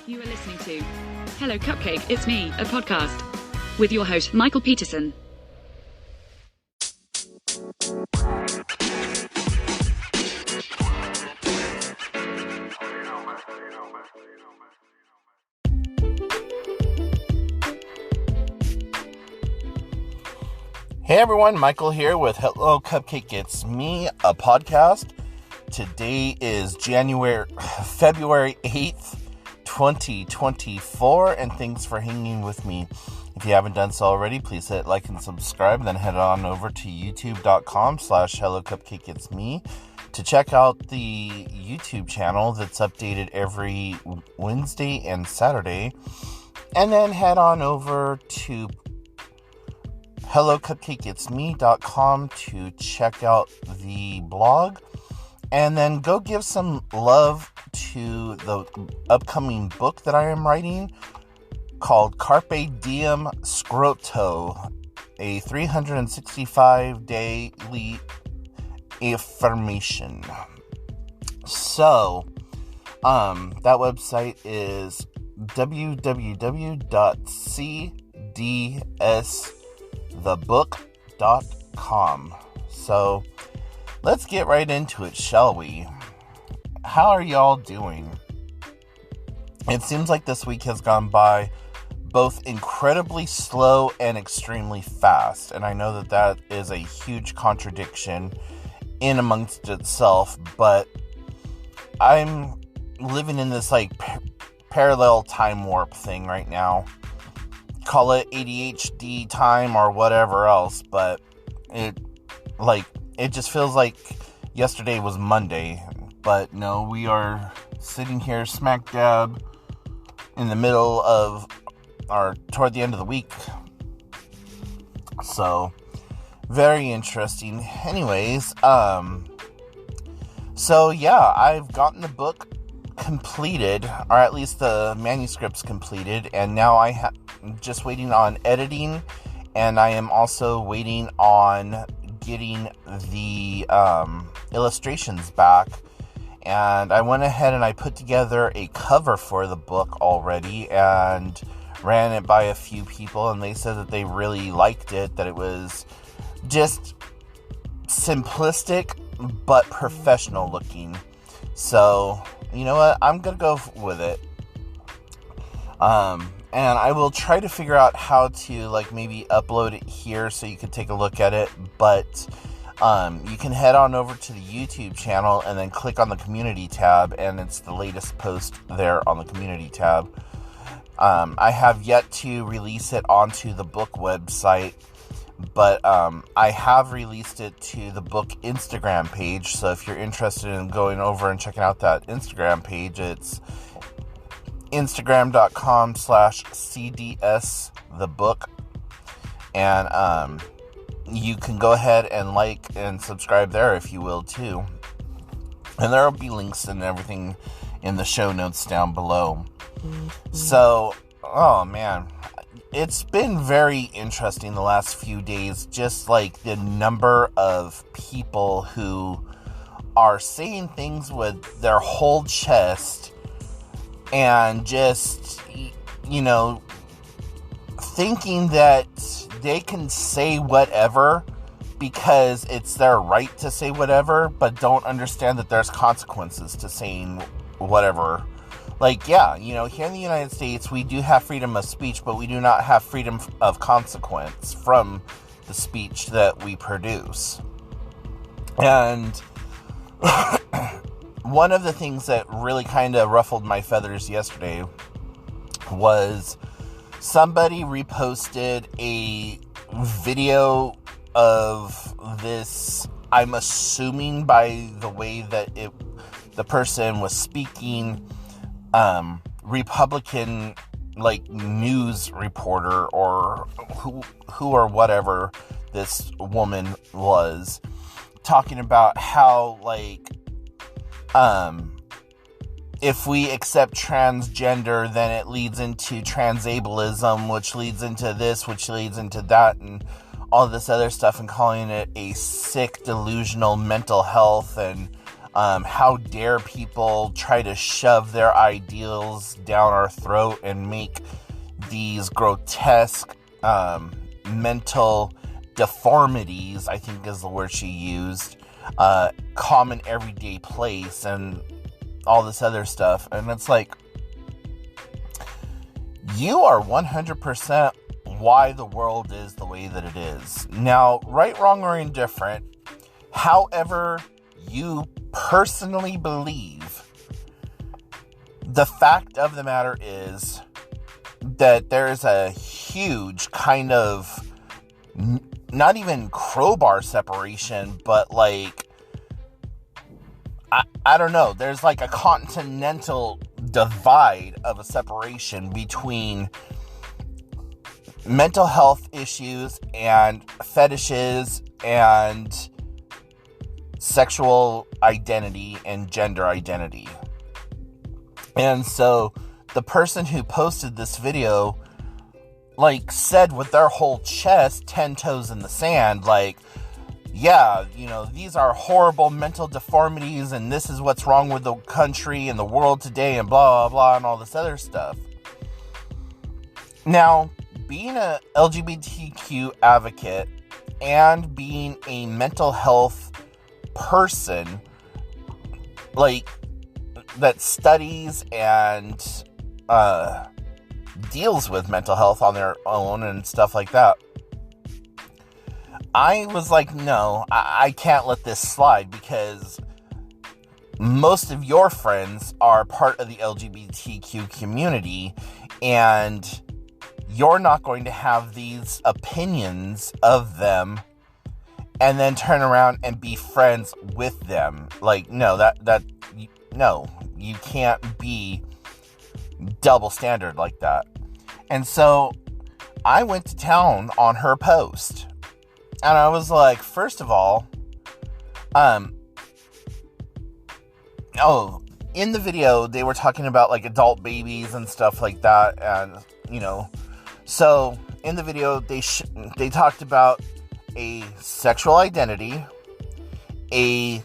You are listening to Hello Cupcake, It's Me, a podcast with your host, Michael Peterson. Hey everyone, Michael here with Hello Cupcake, It's Me, a podcast. Today is February 8th, 2024, and thanks for hanging with me. If you haven't done so already, please hit like and subscribe, then head on over to youtube.com/hellocupcakeitsme to check out the YouTube channel that's updated every Wednesday and Saturday, and then head on over to hellocupcakeitsme.com to check out the blog, and then go give some love to the upcoming book that I am writing called Carpe Diem Scroto, a 365 daily affirmation. So, that website is www.cdsthebook.com. So, let's get right into it, shall we? How are y'all doing? It seems like this week has gone by both incredibly slow and extremely fast. And I know that is a huge contradiction in amongst itself, but I'm living in this parallel time warp thing right now. Call it ADHD time or whatever else, but it just feels like yesterday was Monday. But no, we are sitting here smack dab in the middle of toward the end of the week. So, very interesting. Anyways, so yeah, I've gotten the book completed, or at least the manuscript's completed, and now I'm just waiting on editing, and I am also waiting on getting the illustrations back. And I went ahead and I put together a cover for the book already and ran it by a few people, and they said that they really liked it, that it was just simplistic but professional looking. So, you know what? I'm going to go with it. And I will try to figure out how to maybe upload it here so you can take a look at it, but you can head on over to the YouTube channel and then click on the community tab, and it's the latest post there on the community tab. I have yet to release it onto the book website, but I have released it to the book Instagram page. So if you're interested in going over and checking out that Instagram page, it's instagram.com/cdsthebook, and you can go ahead and like and subscribe there if you will too. And there will be links and everything in the show notes down below. So, oh man, it's been very interesting the last few days, just the number of people who are saying things with their whole chest and just, thinking that they can say whatever because it's their right to say whatever, but don't understand that there's consequences to saying whatever. Here in the United States, we do have freedom of speech, but we do not have freedom of consequence from the speech that we produce. And one of the things that really kind of ruffled my feathers yesterday was somebody reposted a video of this, I'm assuming by the way that the person was speaking, Republican news reporter or who or whatever this woman was, talking about how if we accept transgender, then it leads into transableism, which leads into this, which leads into that, and all this other stuff, and calling it a sick, delusional mental health, and How dare people try to shove their ideals down our throat and make these grotesque mental deformities, I think is the word she used, common everyday place and all this other stuff. And it's like, you are 100% why the world is the way that it is. Now, right, wrong, or indifferent, however you personally believe, the fact of the matter is that there's a huge kind of, not even crowbar separation, but like, I don't know, there's like a continental divide of a separation between mental health issues and fetishes and sexual identity and gender identity. And so the person who posted this video, like, said with their whole chest, 10 toes in the sand, like, yeah, you know, these are horrible mental deformities and this is what's wrong with the country and the world today and blah, blah, blah, and all this other stuff. Now, being a LGBTQ advocate and being a mental health person, like, that studies and deals with mental health on their own and stuff like that, I was like, no, I can't let this slide, because most of your friends are part of the LGBTQ community, and you're not going to have these opinions of them and then turn around and be friends with them. Like, no, no, you can't be double standard like that. And so I went to town on her post. And I was like, first of all, in the video, they were talking about, like, adult babies and stuff like that. And, you know, so in the video, they talked about a sexual identity, a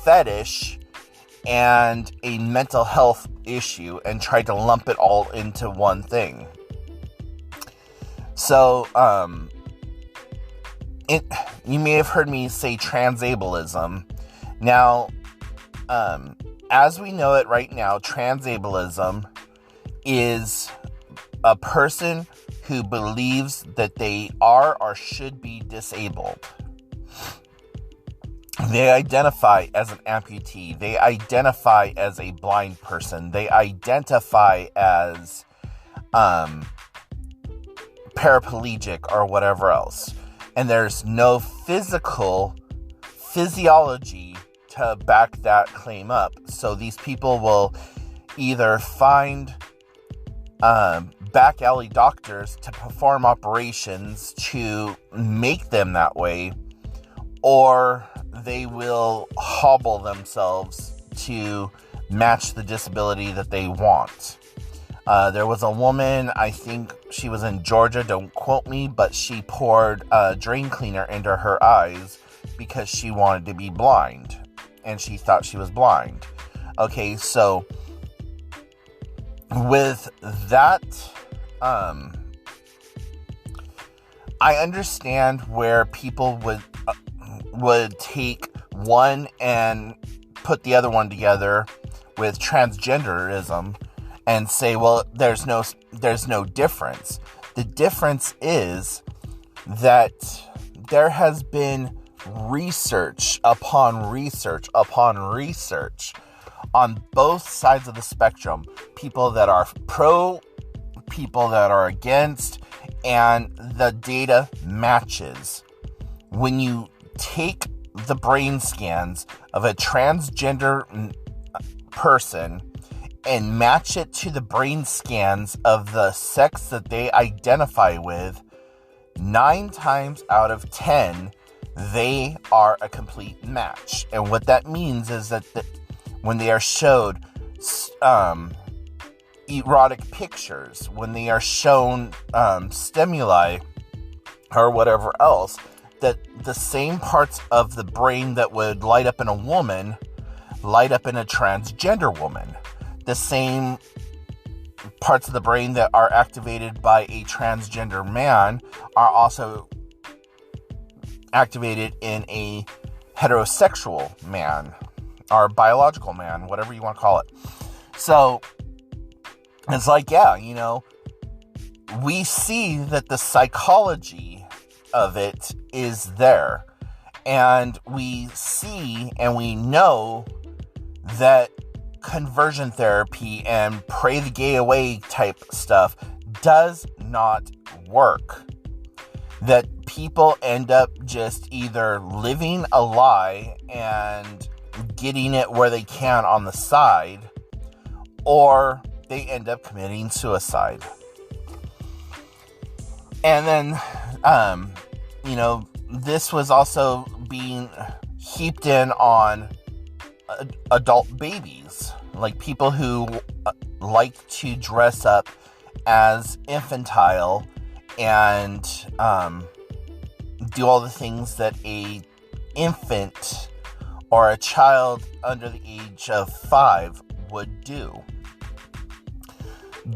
fetish, and a mental health issue, and tried to lump it all into one thing. So, you may have heard me say transableism. Now, as we know it right now, transableism is a person who believes that they are or should be disabled. They identify as an amputee. They identify as a blind person. They identify as paraplegic or whatever else. And there's no physiology to back that claim up. So these people will either find back alley doctors to perform operations to make them that way, or they will hobble themselves to match the disability that they want. There was a woman, I think she was in Georgia, don't quote me, but she poured drain cleaner into her eyes because she wanted to be blind, and she thought she was blind. Okay, so with that, I understand where people would take one and put the other one together with transgenderism and say, well, there's no difference. The difference is that there has been research upon research upon research on both sides of the spectrum. People that are pro, people that are against, and the data matches. When you take the brain scans of a transgender person and match it to the brain scans of the sex that they identify with, 9 times out of 10, they are a complete match. And what that means is that when they are showed erotic pictures, when they are shown stimuli or whatever else, that the same parts of the brain that would light up in a woman light up in a transgender woman. The same parts of the brain that are activated by a transgender man are also activated in a heterosexual man or biological man, whatever you want to call it. So it's like, yeah, we see that the psychology of it is there, and we see and we know that conversion therapy and pray the gay away type stuff does not work. That people end up just either living a lie and getting it where they can on the side, or they end up committing suicide. And then, this was also being heaped in on adult babies, like people who like to dress up as infantile and do all the things that a infant or a child under the age of 5 would do.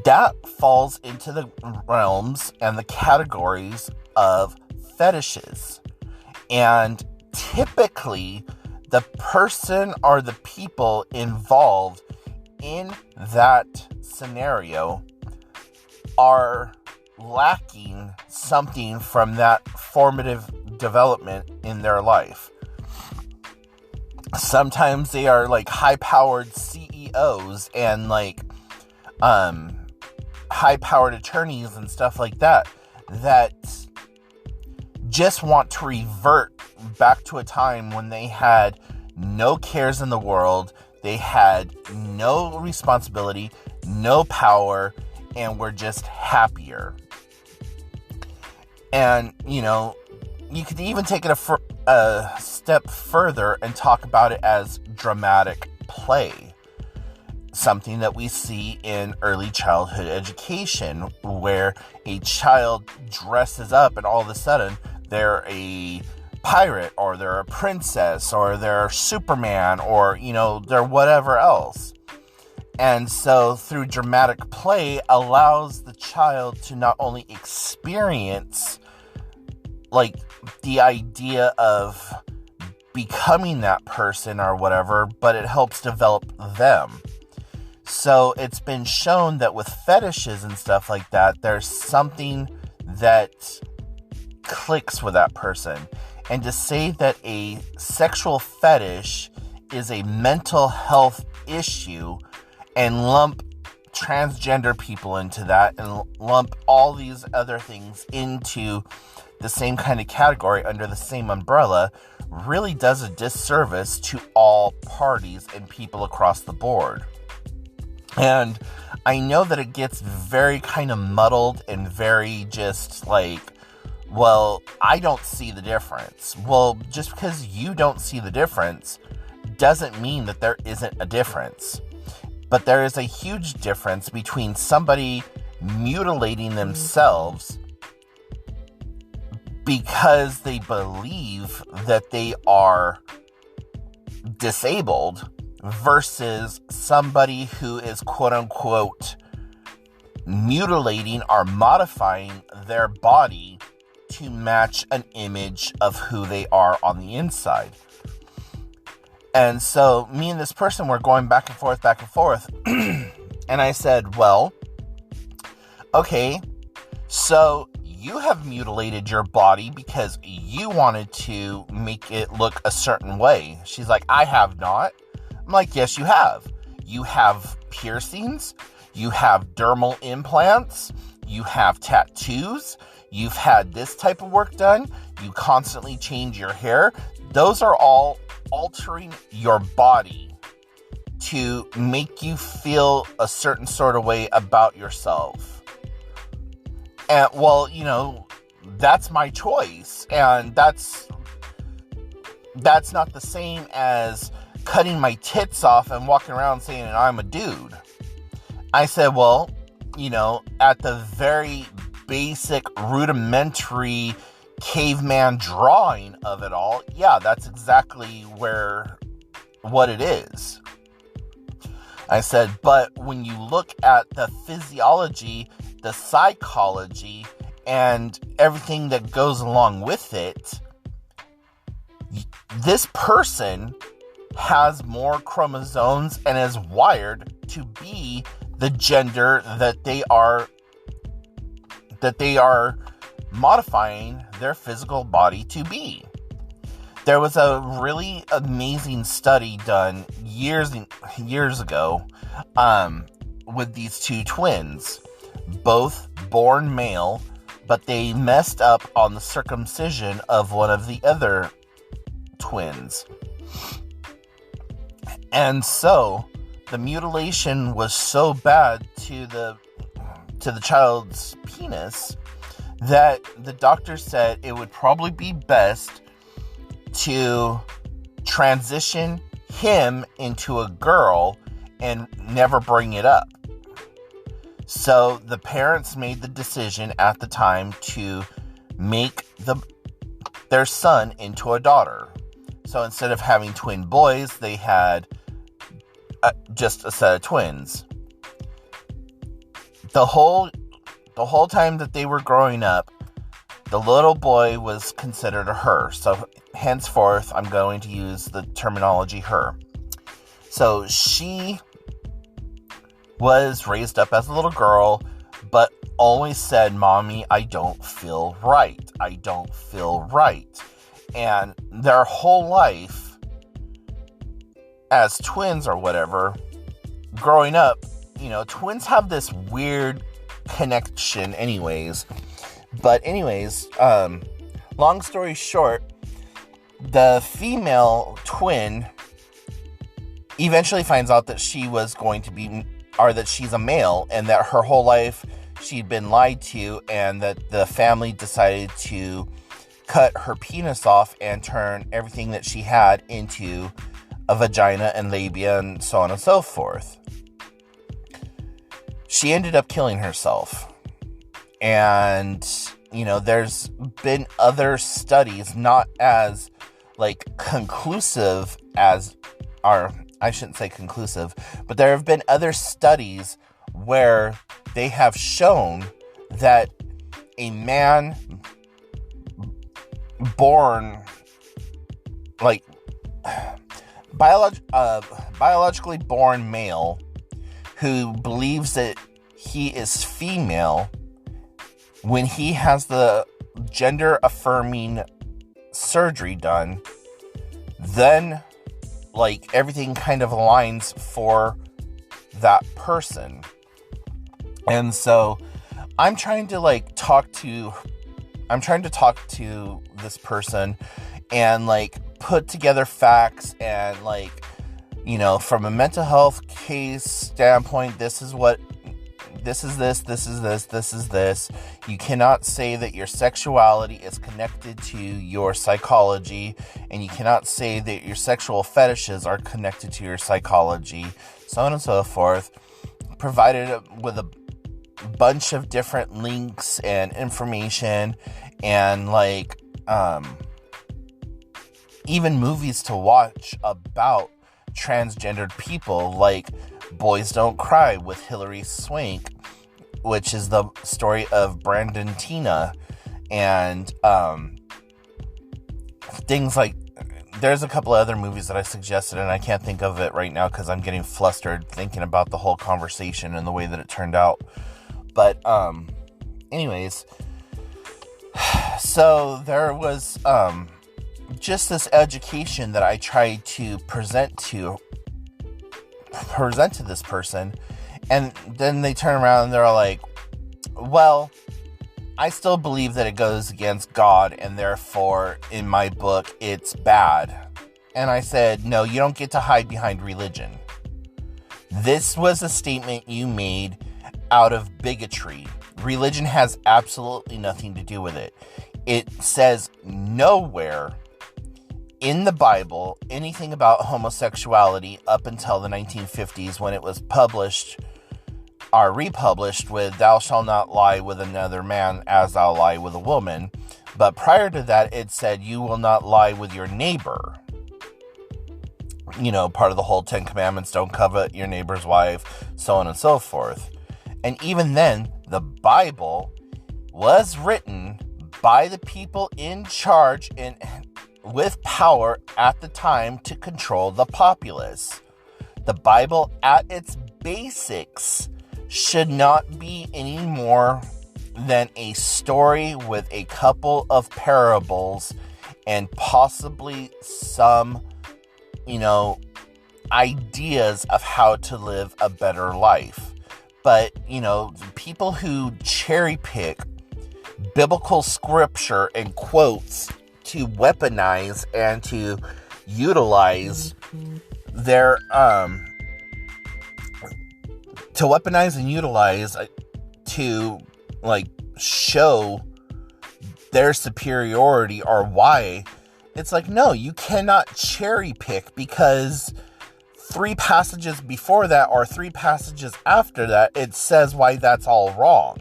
That falls into the realms and the categories of fetishes. And typically, the person or the people involved in that scenario are lacking something from that formative development in their life. Sometimes they are like high-powered CEOs and like high-powered attorneys and stuff like that just want to revert back to a time when they had no cares in the world, they had no responsibility, no power, and were just happier. And, you could even take it a step further and talk about it as dramatic play. Something that we see in early childhood education, where a child dresses up and all of a sudden they're a pirate, or they're a princess, or they're Superman, or, they're whatever else. And so through dramatic play allows the child to not only experience like the idea of becoming that person or whatever, but it helps develop them. So it's been shown that with fetishes and stuff like that, there's something that clicks with that person. And to say that a sexual fetish is a mental health issue and lump transgender people into that and lump all these other things into the same kind of category under the same umbrella really does a disservice to all parties and people across the board. And I know that it gets very kind of muddled and very just like, well, I don't see the difference. Well, just because you don't see the difference doesn't mean that there isn't a difference. But there is a huge difference between somebody mutilating themselves because they believe that they are disabled versus somebody who is quote unquote mutilating or modifying their body to match an image of who they are on the inside. And so me and this person were going back and forth. And I said, well, okay, so you have mutilated your body because you wanted to make it look a certain way. She's like, I have not. I'm like, yes, you have. You have piercings. You have dermal implants. You have tattoos. You've had this type of work done. You constantly change your hair. Those are all altering your body to make you feel a certain sort of way about yourself. And well, that's my choice. And that's not the same as cutting my tits off and walking around saying I'm a dude. I said, well, at the very basic rudimentary caveman drawing of it all, yeah, that's exactly what it is. I said, but when you look at the physiology, the psychology, and everything that goes along with it, this person has more chromosomes and is wired to be the gender that they are modifying their physical body to be. There was a really amazing study done years ago with these two twins, both born male, but they messed up on the circumcision of one of the other twins. And so the mutilation was so bad to the child's penis that the doctor said it would probably be best to transition him into a girl and never bring it up. So the parents made the decision at the time to make their son into a daughter. So instead of having twin boys, they had just a set of twins. The whole time that they were growing up, the little boy was considered a her. So henceforth, I'm going to use the terminology her. So she was raised up as a little girl, but always said, "Mommy, I don't feel right. I don't feel right." And their whole life, as twins or whatever, growing up, twins have this weird connection anyways. But anyways, long story short, the female twin eventually finds out that she was going to be, or that she's a male, and that her whole life she'd been lied to, and that the family decided to cut her penis off and turn everything that she had into a vagina and labia and so on and so forth. She ended up killing herself. And, there's been other studies, not as, conclusive as, or I shouldn't say conclusive, but there have been other studies where they have shown that a man born, biologically born male who believes that he is female, when he has the gender affirming surgery done, then everything kind of aligns for that person. And so I'm trying to talk to this person and put together facts and from a mental health case standpoint, this is this. You cannot say that your sexuality is connected to your psychology, and you cannot say that your sexual fetishes are connected to your psychology, so on and so forth. Provided with a bunch of different links and information and even movies to watch about transgendered people, like Boys Don't Cry with Hilary Swank, which is the story of Brandon Tina, and things there's a couple of other movies that I suggested, and I can't think of it right now because I'm getting flustered thinking about the whole conversation and the way that it turned out. But anyways, so there was just this education that I tried to present to this person, and then they turn around and they're like, well, I still believe that it goes against God, and therefore in my book it's bad. And I said, no, you don't get to hide behind religion. This was a statement you made out of bigotry. Religion has absolutely nothing to do with it. It says nowhere in the Bible anything about homosexuality up until the 1950s, when it was published or republished with "Thou shalt not lie with another man as thou lie with a woman." But prior to that, it said you will not lie with your neighbor. Part of the whole 10 Commandments, don't covet your neighbor's wife, so on and so forth. And even then, the Bible was written by the people in charge and with power at the time to control the populace. The Bible, at its basics, should not be any more than a story with a couple of parables and possibly some, ideas of how to live a better life. But, people who cherry pick biblical scripture and quotes to weaponize and to utilize their, to show their superiority or why, it's like, no, you cannot cherry pick, because 3 passages before that or 3 passages after that, it says why that's all wrong.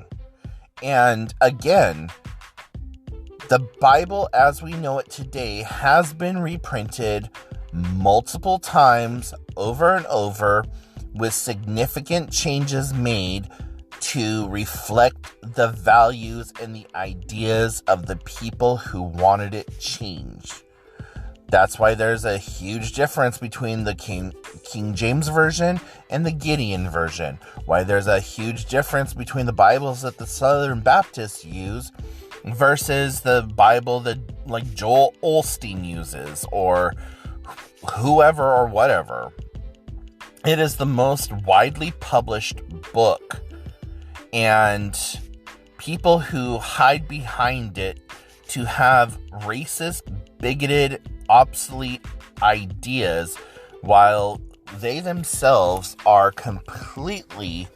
And again, the Bible as we know it today has been reprinted multiple times over and over, with significant changes made to reflect the values and the ideas of the people who wanted it changed. That's why there's a huge difference between the King James Version and the Gideon Version. Why there's a huge difference between the Bibles that the Southern Baptists use versus the Bible that Joel Osteen uses, or whoever or whatever. It is the most widely published book, and people who hide behind it to have racist, bigoted, obsolete ideas, while they themselves are completely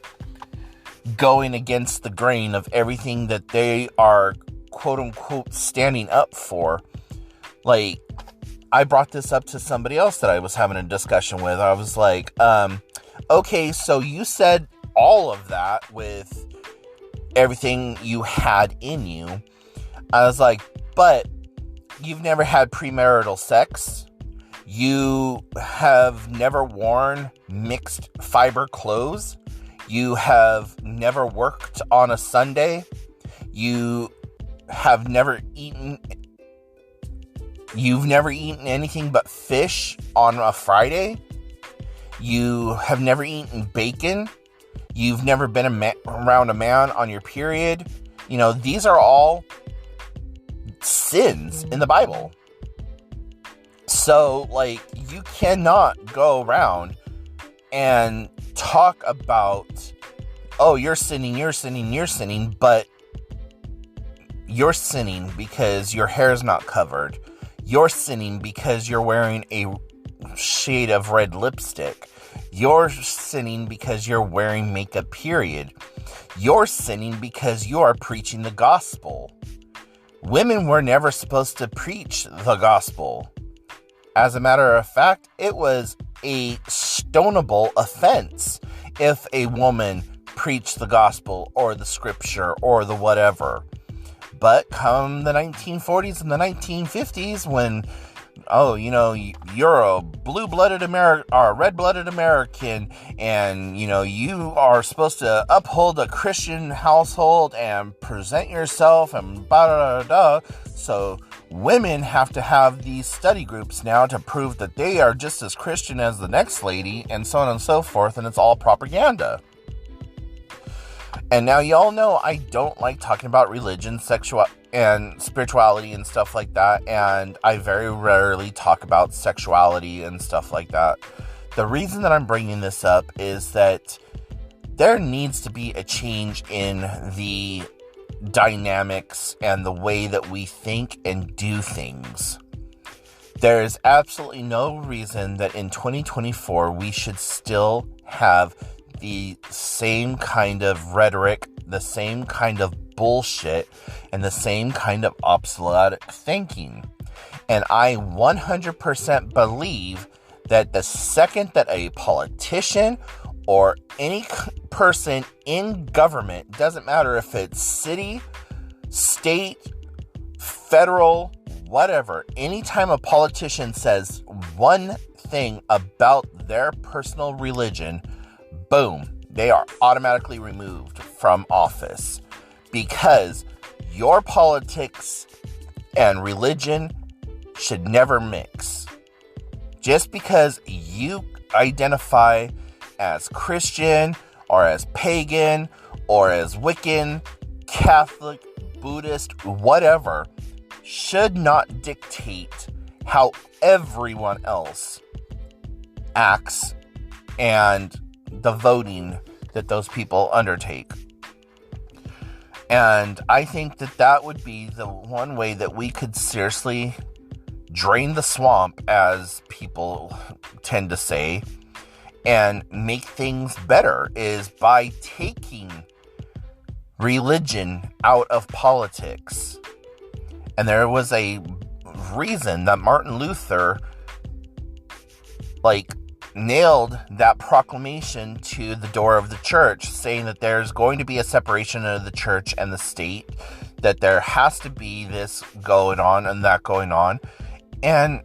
going against the grain of everything that they are quote-unquote standing up for. I brought this up to somebody else that I was having a discussion with. I was like, okay, so you said all of that with everything you had in you. I was like, but you've never had premarital sex. You have never worn mixed fiber clothes. You have never worked on a Sunday. You've never eaten anything but fish on a Friday. You have never eaten bacon. You've never been around a man on your period. These are all sins in the Bible. So, you cannot go around and talk about, oh, you're sinning, but you're sinning because your hair is not covered. You're sinning because you're wearing a shade of red lipstick. You're sinning because you're wearing makeup, period. You're sinning because you are preaching the gospel. Women were never supposed to preach the gospel. As a matter of fact, it was a stonable offense if a woman preached the gospel or the scripture or the whatever. But come the 1940s and the 1950s, when, you're a blue-blooded or a red-blooded American, and, you are supposed to uphold a Christian household and present yourself and da-da-da-da. So women have to have these study groups now to prove that they are just as Christian as the next lady, and so on and so forth, and it's all propaganda. And now y'all know I don't like talking about religion, and spirituality and stuff like that, and I very rarely talk about sexuality and stuff like that. The reason that I'm bringing this up is that there needs to be a change in the dynamics and the way that we think and do things. There is absolutely no reason that in 2024 we should still have the same kind of rhetoric, the same kind of bullshit, and the same kind of obsolete thinking. And I 100% believe that the second that a politician or any person in government, doesn't matter if it's city, state, federal, whatever, anytime a politician says one thing about their personal religion, boom, they are automatically removed from office, because your politics and religion should never mix. Just because you identify as Christian or as pagan or as Wiccan, Catholic, Buddhist, whatever, should not dictate how everyone else acts and the voting that those people undertake. And I think that that would be the one way that we could seriously drain the swamp, as people tend to say, and make things better, is by taking religion out of politics. And there was a reason that Martin Luther, nailed that proclamation to the door of the church, saying that there's going to be a separation of the church and the state, that there has to be this going on and that going on. And,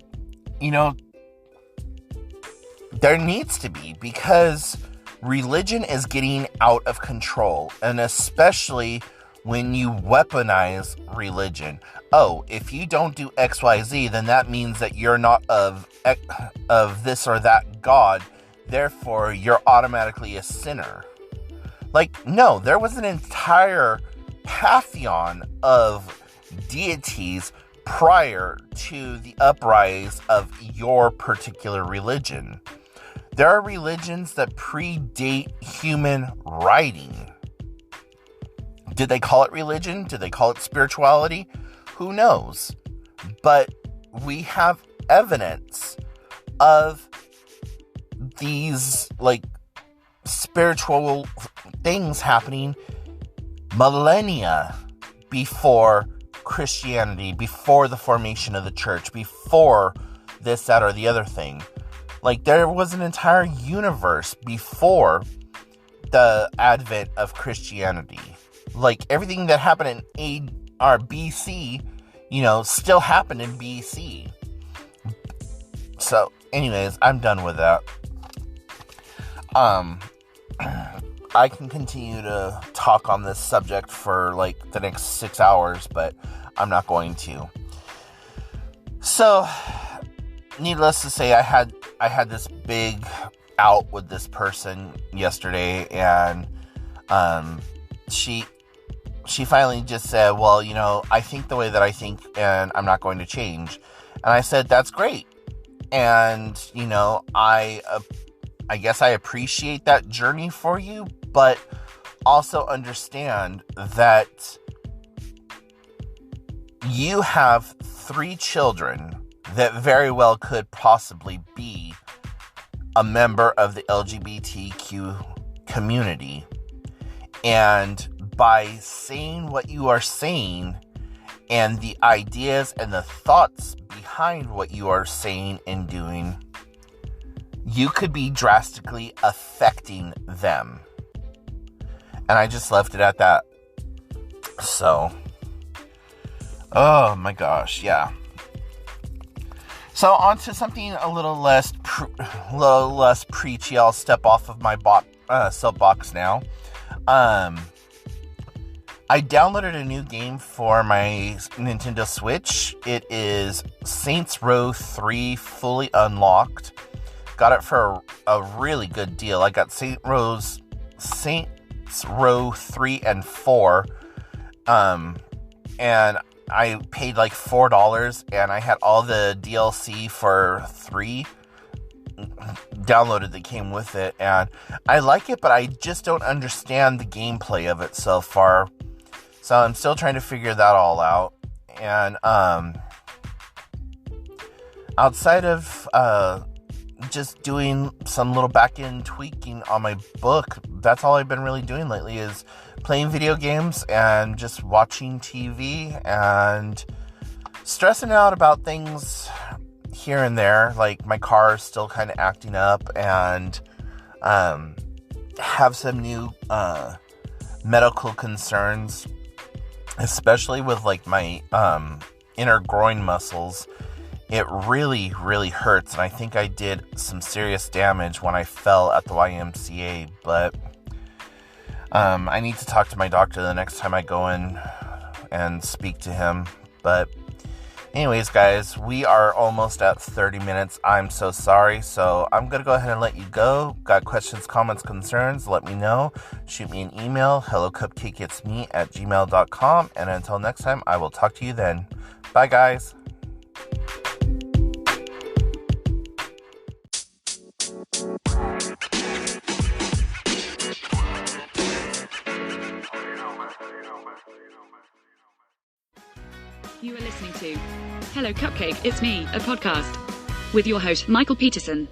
there needs to be, because religion is getting out of control, and especially when you weaponize religion. Oh, if you don't do XYZ, then that means that you're not of this or that God, therefore you're automatically a sinner. No, there was an entire pantheon of deities prior to the uprise of your particular religion. There are religions that predate human writing. Did they call it religion? Did they call it spirituality? Who knows? But we have evidence of these, spiritual things happening millennia before Christianity, before the formation of the church, before this, that, or the other thing. There was an entire universe before the advent of Christianity. Everything that happened in BC, still happened in BC. So, anyways, I'm done with that. I can continue to talk on this subject for the next 6 hours, but I'm not going to. So, needless to say, I had this big out with this person yesterday, and she finally just said, well, I think the way that I think, and I'm not going to change. And I said, that's great. And, I guess I appreciate that journey for you, but also understand that you have 3 children that very well could possibly be a member of the LGBTQ community. And by saying what you are saying, and the ideas and the thoughts behind what you are saying and doing, you could be drastically affecting them. And I just left it at that. So, oh my gosh, yeah. So on to something a little less preachy. I'll step off of my soapbox now. I downloaded a new game for my Nintendo Switch. It is Saints Row 3 fully unlocked. Got it for a really good deal. I got Saints Row 3 and 4. And I paid $4, and I had all the DLC for 3 downloaded that came with it. And I like it, but I just don't understand the gameplay of it so far. So I'm still trying to figure that all out. And outside of just doing some little back-end tweaking on my book, that's all I've been really doing lately, is playing video games and just watching TV and stressing out about things here and there. My car is still kind of acting up, and have some new medical concerns, especially with my inner groin muscles, it really, really hurts. And I think I did some serious damage when I fell at the YMCA. But I need to talk to my doctor the next time I go in and speak to him. But anyways, guys, we are almost at 30 minutes. I'm so sorry. So I'm going to go ahead and let you go. Got questions, comments, concerns? Let me know. Shoot me an email, hellocupcakeitsme@gmail.com. And until next time, I will talk to you then. Bye, guys. You are listening to Hello Cupcake, It's Me, a podcast with your host, Michael Peterson.